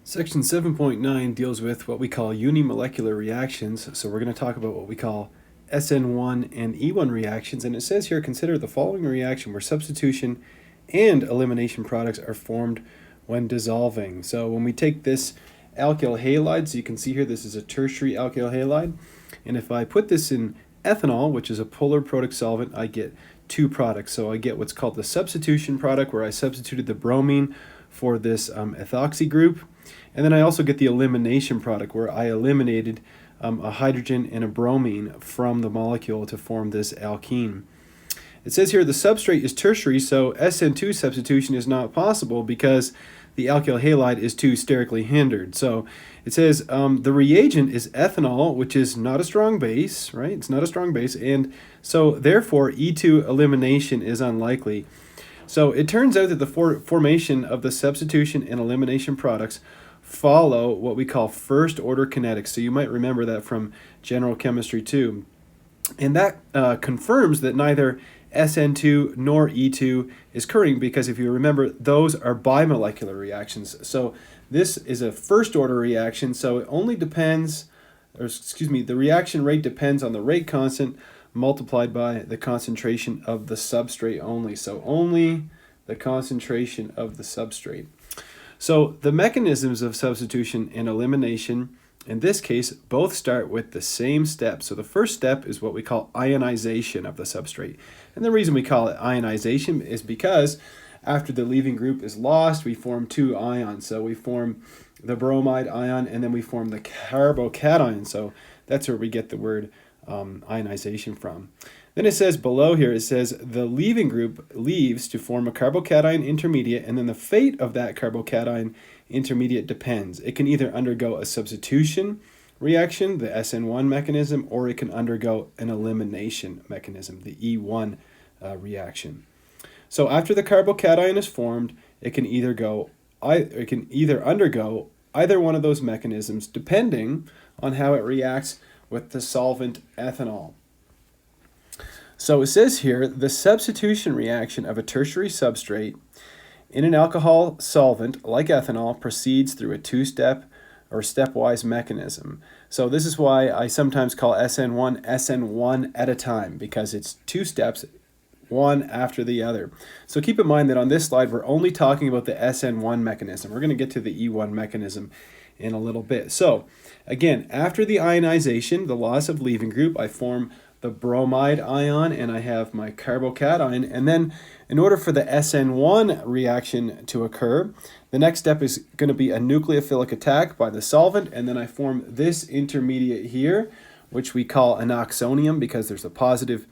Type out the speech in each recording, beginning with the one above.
Section 7.9 deals with what we call unimolecular reactions, so we're going to talk about what we call SN1 and E1 reactions, and it says here, consider the following reaction where substitution and elimination products are formed when dissolving. So when we take this alkyl halide, so you can see here this is a tertiary alkyl halide, and if I put this in ethanol, which is a polar protic solvent, I get two products. So I get what's called the substitution product, where I substituted the bromine for this ethoxy group. And then I also get the elimination product, where I eliminated a hydrogen and a bromine from the molecule to form this alkene. It says here the substrate is tertiary, so SN2 substitution is not possible because the alkyl halide is too sterically hindered. So it says the reagent is ethanol, which is not a strong base, right? It's not a strong base, and so therefore E2 elimination is unlikely. So it turns out that the formation of the substitution and elimination products follow what we call first order kinetics. So you might remember that from general chemistry too. And that confirms that neither SN2 nor E2 is occurring, because if you remember, those are bimolecular reactions. So this is a first order reaction, so it only depends, or excuse me, the reaction rate depends on the rate constant multiplied by the concentration of the substrate only. So only the concentration of the substrate. So the mechanisms of substitution and elimination, in this case, both start with the same step. So the first step is what we call ionization of the substrate. And the reason we call it ionization is because after the leaving group is lost, we form two ions. So we form the bromide ion, and then we form the carbocation. So that's where we get the word ionization from. Then it says below here, it says the leaving group leaves to form a carbocation intermediate, and then the fate of that carbocation intermediate depends. It can either undergo a substitution reaction, the SN1 mechanism, or it can undergo an elimination mechanism, the E1 reaction. So after the carbocation is formed, it can either undergo either one of those mechanisms, depending on how it reacts with the solvent ethanol. So it says here, the substitution reaction of a tertiary substrate in an alcohol solvent like ethanol proceeds through a two-step or stepwise mechanism. So this is why I sometimes call SN1 at a time, because it's two steps, one after the other. So keep in mind that on this slide, we're only talking about the SN1 mechanism. We're going to get to the E1 mechanism in a little bit. So again, after the ionization, the loss of leaving group, I form the bromide ion and I have my carbocation, and then in order for the SN1 reaction to occur, the next step is going to be a nucleophilic attack by the solvent, and then I form this intermediate here, which we call an oxonium because there's a positive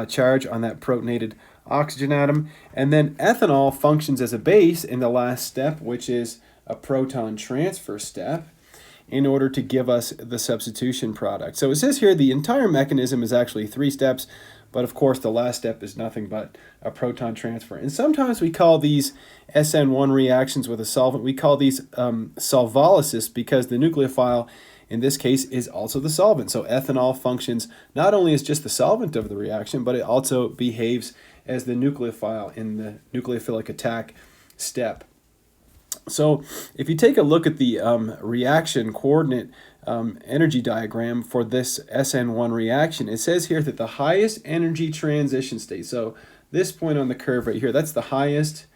charge on that protonated oxygen atom, and then ethanol functions as a base in the last step, which is a proton transfer step, in order to give us the substitution product. So it says here the entire mechanism is actually three steps, but of course the last step is nothing but a proton transfer. And sometimes we call these SN1 reactions with a solvent, we call these solvolysis, because the nucleophile in this case is also the solvent. So ethanol functions not only as just the solvent of the reaction, but it also behaves as the nucleophile in the nucleophilic attack step. So if you take a look at the reaction coordinate energy diagram for this SN1 reaction, it says here that the highest energy transition state, so this point on the curve right here, that's the highest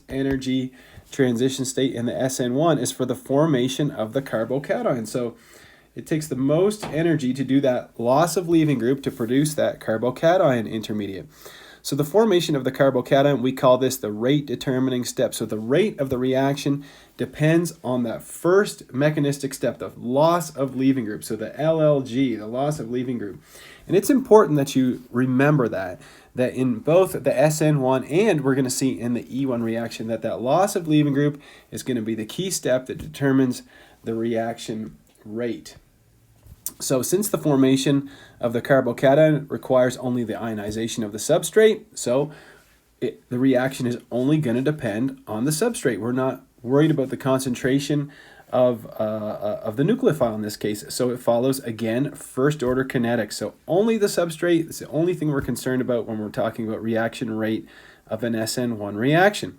energy transition state in the SN1 is for the formation of the carbocation. So it takes the most energy to do that loss of leaving group to produce that carbocation intermediate. So the formation of the carbocation, we call this the rate determining step. So the rate of the reaction depends on that first mechanistic step, the loss of leaving group. So the LLG, the loss of leaving group. And it's important that you remember that in both the SN1 and we're going to see in the E1 reaction, that loss of leaving group is going to be the key step that determines the reaction rate. So since the formation of the carbocation requires only the ionization of the substrate, so the reaction is only going to depend on the substrate. We're not worried about the concentration of the nucleophile in this case. So it follows, again, first order kinetics. So only the substrate is the only thing we're concerned about when we're talking about reaction rate of an SN1 reaction.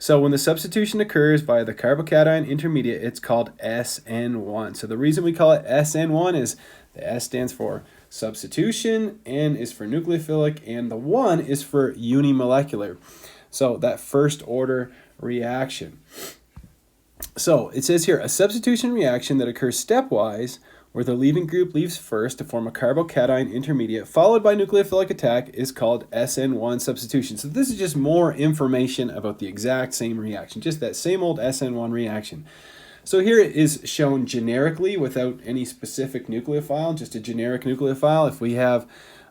So when the substitution occurs via the carbocation intermediate, it's called SN1. So the reason we call it SN1 is the S stands for substitution, N is for nucleophilic, and the 1 is for unimolecular. So that first order reaction. So it says here, a substitution reaction that occurs stepwise, where the leaving group leaves first to form a carbocation intermediate followed by nucleophilic attack, is called SN1 substitution. So this is just more information about the exact same reaction, just that same old SN1 reaction. So here it is shown generically without any specific nucleophile, just a generic nucleophile. If we have,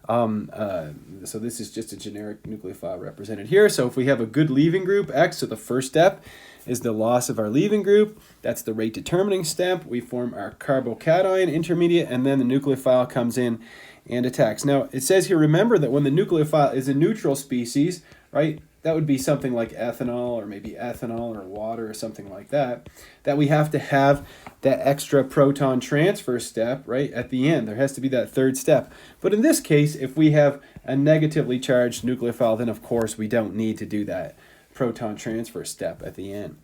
so this is just a generic nucleophile represented here. So if we have a good leaving group, X, so the first step is the loss of our leaving group. That's the rate determining step. We form our carbocation intermediate, and then the nucleophile comes in and attacks. Now, it says here, remember that when the nucleophile is a neutral species, right, that would be something like ethanol or maybe ethanol or water or something like that, that we have to have that extra proton transfer step, right, at the end. There has to be that third step. But in this case, if we have a negatively charged nucleophile, then of course we don't need to do that proton transfer step at the end.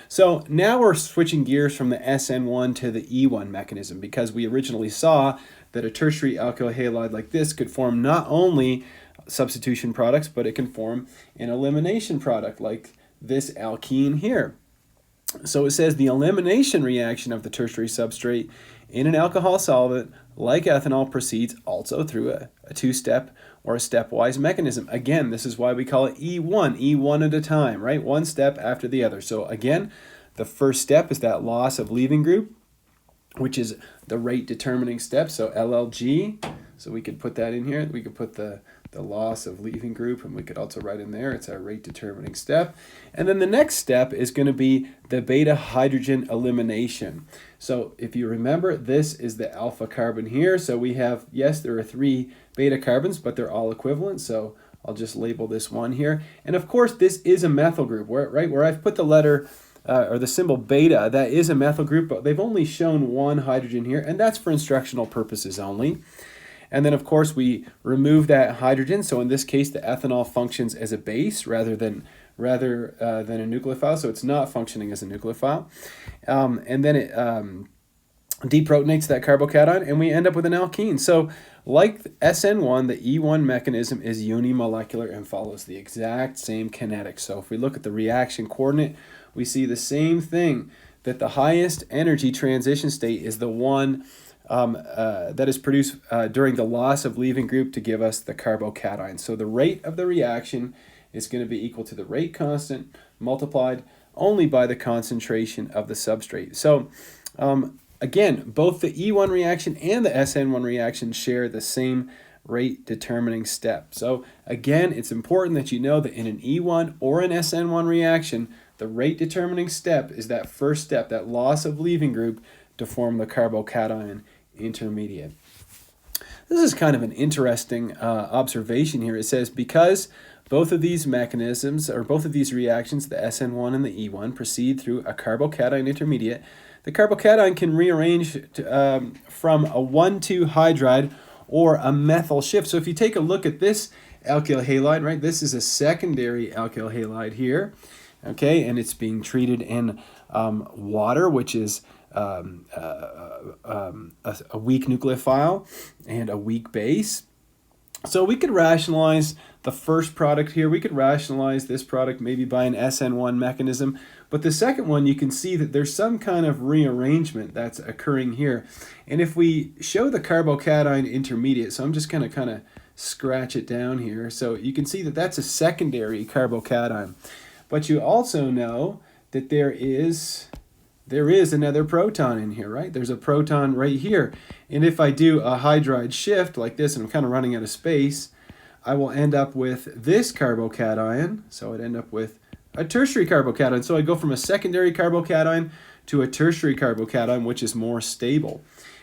So now we're switching gears from the SN1 to the E1 mechanism, because we originally saw that a tertiary alkyl halide like this could form not only substitution products, but it can form an elimination product like this alkene here. So it says the elimination reaction of the tertiary substrate in an alcohol solvent like ethanol proceeds also through a two-step or a stepwise mechanism. Again, this is why we call it E1 at a time, right? One step after the other. So again, the first step is that loss of leaving group, which is the rate determining step, so LLG. So we could put that in here. We could put the loss of leaving group, and we could also write in there, it's our rate determining step. And then the next step is going to be the beta hydrogen elimination. So if you remember, this is the alpha carbon here. So we have, yes, there are 3 beta carbons, but they're all equivalent. So I'll just label this one here. And of course, this is a methyl group, where I've put the letter or the symbol beta, that is a methyl group, but they've only shown 1 hydrogen here, and that's for instructional purposes only. And then, of course, we remove that hydrogen. So in this case, the ethanol functions as a base rather than a nucleophile. So it's not functioning as a nucleophile. And then it deprotonates that carbocation, and we end up with an alkene. So like SN1, the E1 mechanism is unimolecular and follows the exact same kinetics. So if we look at the reaction coordinate, we see the same thing, that the highest energy transition state is the one that is produced during the loss of leaving group to give us the carbocation. So the rate of the reaction is going to be equal to the rate constant multiplied only by the concentration of the substrate. So again, both the E1 reaction and the SN1 reaction share the same rate determining step. So again, it's important that you know that in an E1 or an SN1 reaction, the rate determining step is that first step, that loss of leaving group to form the carbocation intermediate. This is kind of an interesting observation here. It says because both of these mechanisms, or both of these reactions, the SN1 and the E1, proceed through a carbocation intermediate, the carbocation can rearrange from a 1,2 hydride or a methyl shift. So if you take a look at this alkyl halide, right, this is a secondary alkyl halide here, okay, and it's being treated in water, which is a weak nucleophile and a weak base. So we could rationalize the first product here. We could rationalize this product maybe by an SN1 mechanism. But the second one, you can see that there's some kind of rearrangement that's occurring here. And if we show the carbocation intermediate, so I'm just going to kind of scratch it down here. So you can see that that's a secondary carbocation. But you also know that there is another proton in here, right? There's a proton right here. And if I do a hydride shift like this, and I'm kind of running out of space, I will end up with this carbocation. So I'd end up with a tertiary carbocation. So I go from a secondary carbocation to a tertiary carbocation, which is more stable.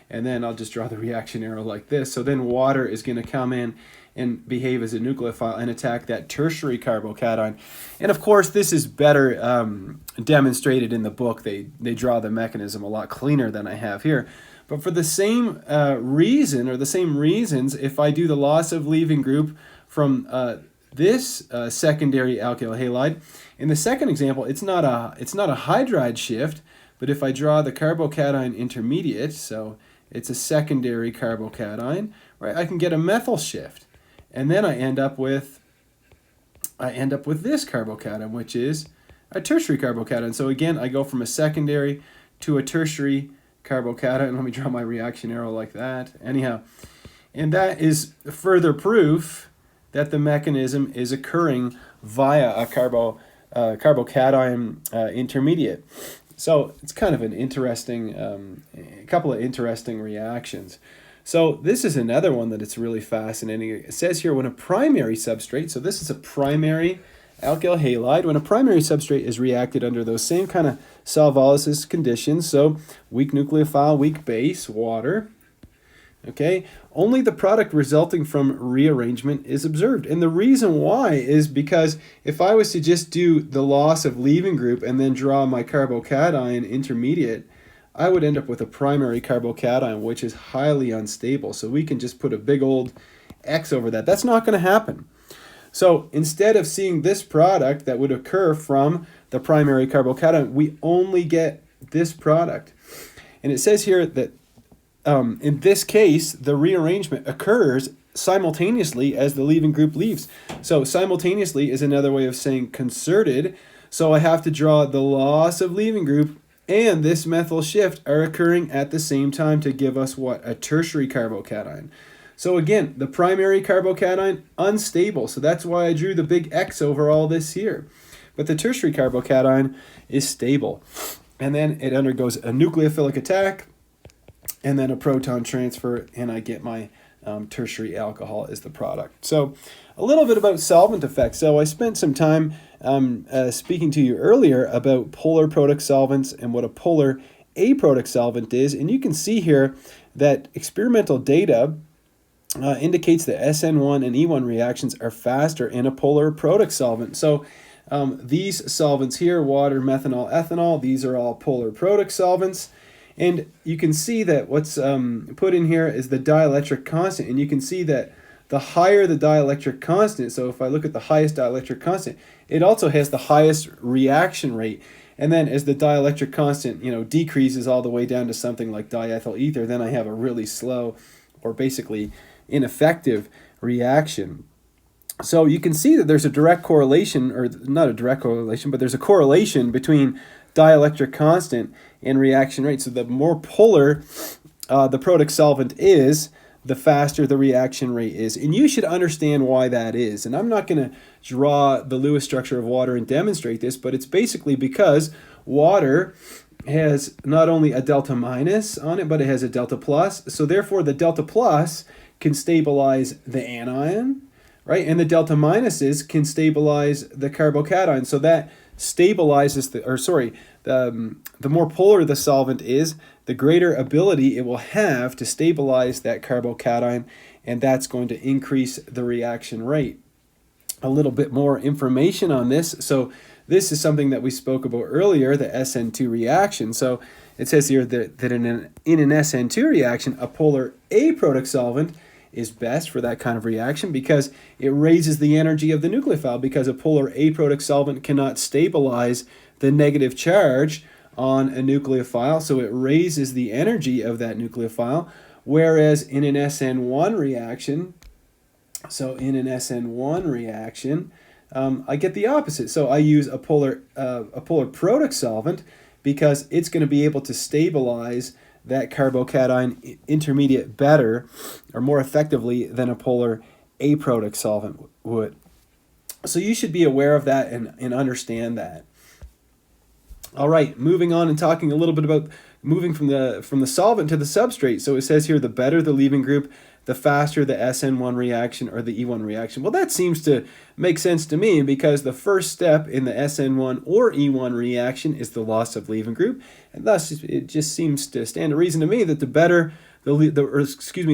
And then I'll just draw the reaction arrow like this. So then water is going to come in and behave as a nucleophile and attack that tertiary carbocation. And of course, this is better demonstrated in the book. They draw the mechanism a lot cleaner than I have here. But for the same reason, or the same reasons, if I do the loss of leaving group from this secondary alkyl halide, In the second example, it's not a hydride shift, but if I draw the carbocation intermediate, so it's a secondary carbocation, right? I can get a methyl shift, and then I end up with this carbocation, which is a tertiary carbocation. So again, I go from a secondary to a tertiary carbocation. Let me draw my reaction arrow like that. Anyhow, and that is further proof that the mechanism is occurring via a carbocation intermediate. So it's kind of an interesting, a couple of interesting reactions. So this is another one that it's really fascinating. It says here when a primary substrate, so this is a primary alkyl halide, when a primary substrate is reacted under those same kind of solvolysis conditions, so weak nucleophile, weak base, water, okay, only the product resulting from rearrangement is observed. And the reason why is because if I was to just do the loss of leaving group and then draw my carbocation intermediate, I would end up with a primary carbocation, which is highly unstable. So we can just put a big old X over that. That's not going to happen. So instead of seeing this product that would occur from the primary carbocation, we only get this product. And it says here that in this case, the rearrangement occurs simultaneously as the leaving group leaves. So simultaneously is another way of saying concerted. So I have to draw the loss of leaving group and this methyl shift are occurring at the same time to give us what? A tertiary carbocation. So again, the primary carbocation, unstable. So that's why I drew the big X over all this here. But the tertiary carbocation is stable. And then it undergoes a nucleophilic attack and then a proton transfer, and I get my tertiary alcohol as the product. So a little bit about solvent effects. So I spent some time speaking to you earlier about polar product solvents and what a polar A-product solvent is. And you can see here that experimental data indicates that SN1 and E1 reactions are faster in a polar product solvent. So these solvents here, water, methanol, ethanol, these are all polar product solvents. And you can see that what's put in here is the dielectric constant. And you can see that the higher the dielectric constant, so if I look at the highest dielectric constant, it also has the highest reaction rate. And then as the dielectric constant, decreases all the way down to something like diethyl ether, then I have a really slow or basically ineffective reaction. So you can see that there's a direct correlation, or not a direct correlation, but there's a correlation between dielectric constant and reaction rate. So the more polar the product solvent is, the faster the reaction rate is. And you should understand why that is. And I'm not going to draw the Lewis structure of water and demonstrate this, but it's basically because water has not only a delta minus on it, but it has a delta plus. So therefore the delta plus can stabilize the anion, right? And the delta minuses can stabilize the carbocation. So that stabilizes the more polar the solvent is, the greater ability it will have to stabilize that carbocation, and that's going to increase the reaction rate. A little bit more information on this. So this is something that we spoke about earlier, the SN2 reaction. So it says here that in an SN2 reaction, a polar A product solvent is best for that kind of reaction because it raises the energy of the nucleophile, because a polar A product solvent cannot stabilize the negative charge on a nucleophile, so it raises the energy of that nucleophile. Whereas in an SN1 reaction, I get the opposite. So I use a polar product solvent because it's going to be able to stabilize that carbocation intermediate better or more effectively than a polar A product solvent would. So you should be aware of that and understand that. All right, moving on and talking a little bit about moving from the solvent to the substrate. So it says here, the better the leaving group, the faster the SN1 reaction or the E1 reaction. Well, that seems to make sense to me because the first step in the SN1 or E1 reaction is the loss of leaving group, and thus it just seems to stand to reason to me that the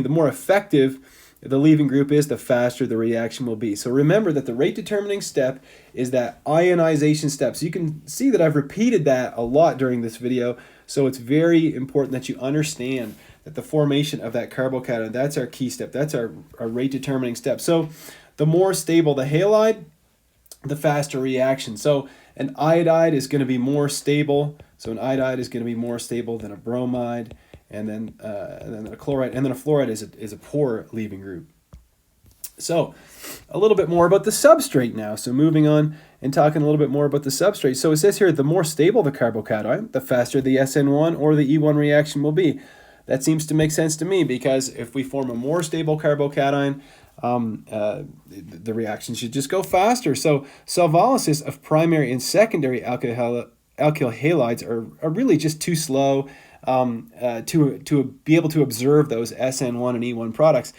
more effective the leaving group is, the faster the reaction will be. So remember that the rate determining step is that ionization step. So you can see that I've repeated that a lot during this video. So it's very important that you understand that the formation of that carbocation, that's our key step. That's our rate determining step. So the more stable the halide, the faster reaction. So An iodide is going to be more stable. So an iodide is going to be more stable than a bromide, and then a chloride, and then a fluoride is a poor leaving group. So a little bit more about the substrate now. So moving on and talking a little bit more about the substrate. So it says here, the more stable the carbocation, the faster the SN1 or the E1 reaction will be. That seems to make sense to me, because if we form a more stable carbocation, the reaction should just go faster. So solvolysis of primary and secondary alkyl halides are really just too slow to be able to observe those SN1 and E1 products.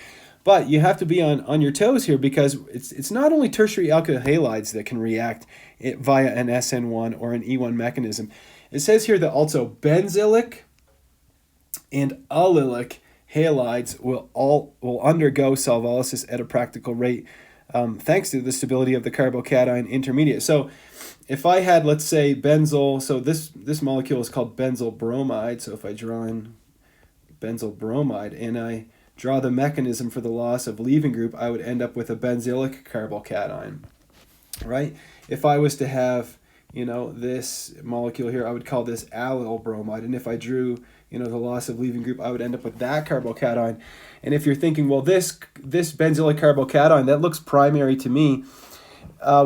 But you have to be on your toes here, because it's not only tertiary alkyl halides that can react via an SN1 or an E1 mechanism. It says here that also benzylic and allylic halides will undergo solvolysis at a practical rate, thanks to the stability of the carbocation intermediate. So if I had, let's say, benzyl, so this molecule is called benzyl bromide. So if I draw in benzyl bromide and I draw the mechanism for the loss of leaving group, I would end up with a benzylic carbocation, right? If I was to have, this molecule here, I would call this allyl bromide. And if I drew, the loss of leaving group, I would end up with that carbocation. And if you're thinking, well, this benzylic carbocation, that looks primary to me,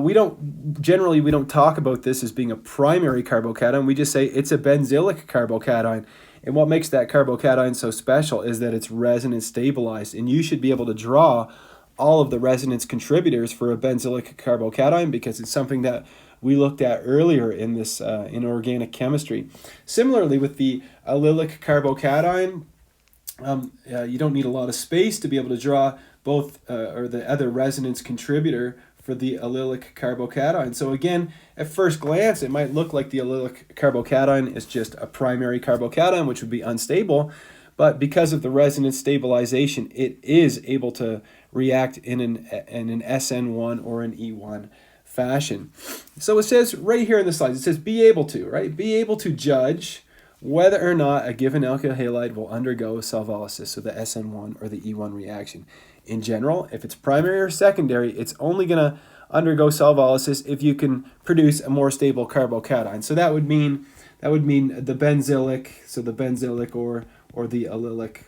we don't talk about this as being a primary carbocation. We just say it's a benzylic carbocation. And what makes that carbocation so special is that it's resonance stabilized. And you should be able to draw all of the resonance contributors for a benzylic carbocation, because it's something that we looked at earlier in this in organic chemistry. Similarly, with the allylic carbocation, you don't need a lot of space to be able to draw both or the other resonance contributor for the allylic carbocation. So again, at first glance, it might look like the allylic carbocation is just a primary carbocation, which would be unstable, but because of the resonance stabilization, it is able to react in an SN1 or an E1 fashion. So it says right here in the slides, it says be able to, right? Be able to judge whether or not a given alkyl halide will undergo solvolysis, so the SN1 or the E1 reaction. In general, if it's primary or secondary, it's only going to undergo solvolysis if you can produce a more stable carbocation. So that would mean the benzylic, so the benzylic or the allylic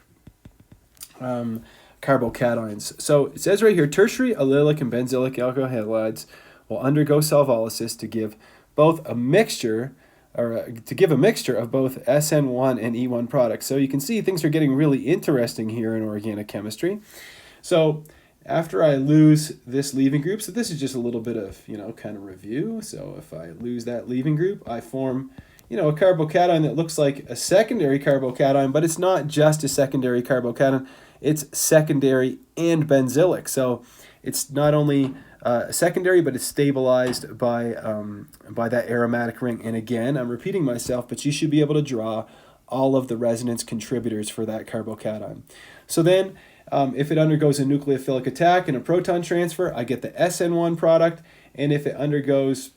carbocations. So it says right here, tertiary allylic and benzylic alkyl halides will undergo solvolysis to give both a mixture of both SN1 and E1 products. So you can see things are getting really interesting here in organic chemistry. So after I lose this leaving group, so this is just a little bit of, kind of review. So if I lose that leaving group, I form, a carbocation that looks like a secondary carbocation, but it's not just a secondary carbocation, it's secondary and benzylic. So it's not only secondary, but it's stabilized by that aromatic ring. And again, I'm repeating myself, but you should be able to draw all of the resonance contributors for that carbocation. So then, if it undergoes a nucleophilic attack and a proton transfer, I get the SN1 product. And if it undergoes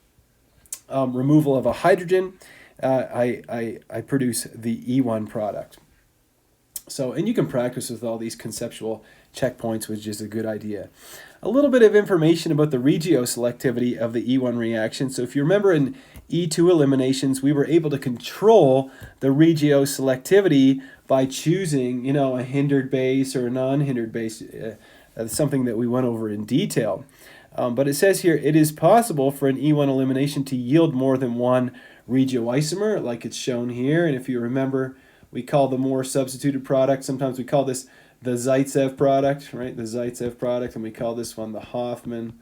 removal of a hydrogen, I produce the E1 product. So, and you can practice with all these conceptual checkpoints, which is a good idea. A little bit of information about the regioselectivity of the E1 reaction. So if you remember in E2 eliminations, we were able to control the regioselectivity by choosing, a hindered base or a non-hindered base. That's something that we went over in detail. But it says here, it is possible for an E1 elimination to yield more than one regioisomer, like it's shown here. And if you remember, we call the more substituted product, sometimes we call this the Zaitsev product, right? The Zaitsev product, and we call this one the Hoffman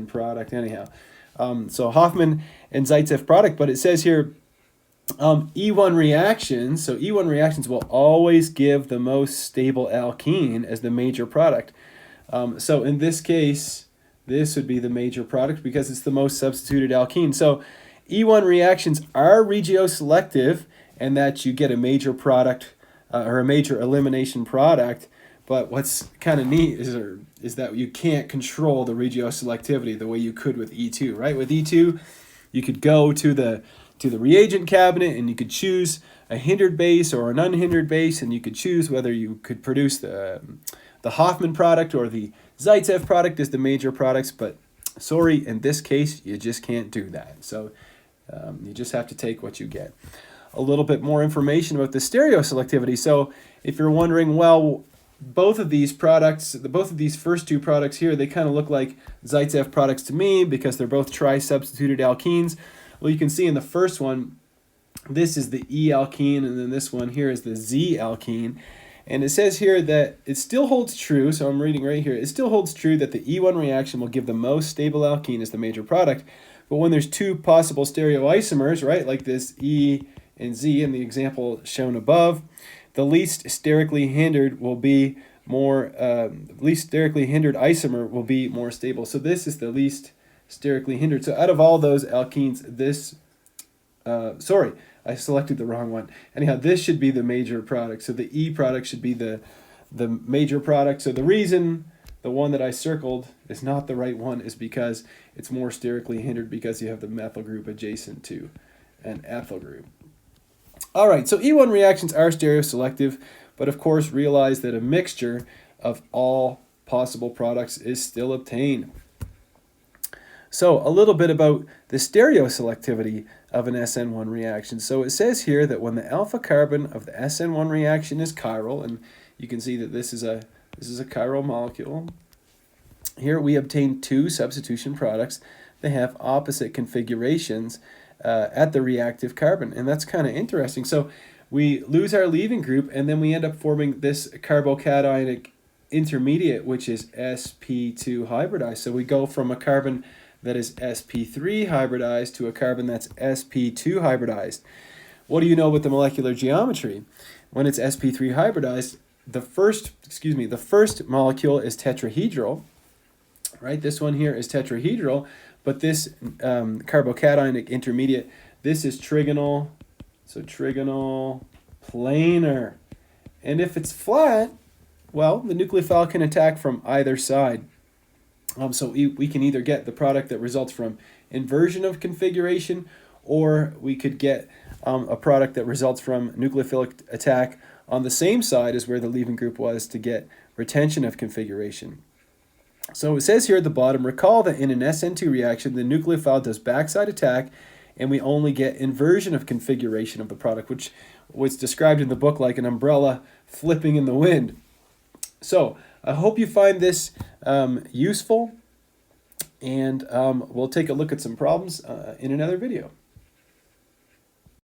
product. Anyhow, so Hoffman and Zaitsev product, but it says here E1 reactions. So E1 reactions will always give the most stable alkene as the major product. So in this case, this would be the major product because it's the most substituted alkene. So E1 reactions are regioselective, and that you get a major product or a major elimination product. But what's kind of neat is that you can't control the regioselectivity the way you could with E2, right? With E2, you could go to the reagent cabinet and you could choose a hindered base or an unhindered base, and you could choose whether you could produce the Hoffman product or the Zaitsev product as the major products. But Sorry, in this case, you just can't do that. So you just have to take what you get. A little bit more information about the stereoselectivity. So if you're wondering, well, both of these products, both of these first two products here, they kind of look like Zaitsev products to me because they're both tri-substituted alkenes. Well, you can see in the first one, this is the E alkene, and then this one here is the Z alkene. And it says here that it still holds true, so I'm reading right here, it still holds true that the E1 reaction will give the most stable alkene as the major product. But when there's two possible stereoisomers, right, like this E and Z in the example shown above, the least sterically hindered will be more, least sterically hindered isomer will be more stable. So this is the least sterically hindered. So out of all those alkenes, this, sorry, I selected the wrong one. Anyhow, this should be the major product. So the E product should be the major product. So the reason the one that I circled is not the right one is because it's more sterically hindered because you have the methyl group adjacent to an ethyl group. All right, so E1 reactions are stereoselective, but of course realize that a mixture of all possible products is still obtained. So a little bit about the stereoselectivity of an SN1 reaction. So it says here that when the alpha carbon of the SN1 reaction is chiral, and you can see that this is a chiral molecule, here we obtain two substitution products. They have opposite configurations at the reactive carbon, and that's kind of interesting. So we lose our leaving group, and then we end up forming this carbocationic intermediate, which is sp2 hybridized. So we go from a carbon that is sp3 hybridized to a carbon that's sp2 hybridized. What do you know about the molecular geometry? When it's sp3 hybridized, the first molecule is tetrahedral, right? This one here is tetrahedral, but this carbocationic intermediate, this is trigonal, so trigonal planar. And if it's flat, well, the nucleophile can attack from either side. So we can either get the product that results from inversion of configuration, or we could get a product that results from nucleophilic attack on the same side as where the leaving group was to get retention of configuration. So it says here at the bottom, recall that in an SN2 reaction, the nucleophile does backside attack, and we only get inversion of configuration of the product, which was described in the book like an umbrella flipping in the wind. So I hope you find this useful, and we'll take a look at some problems in another video.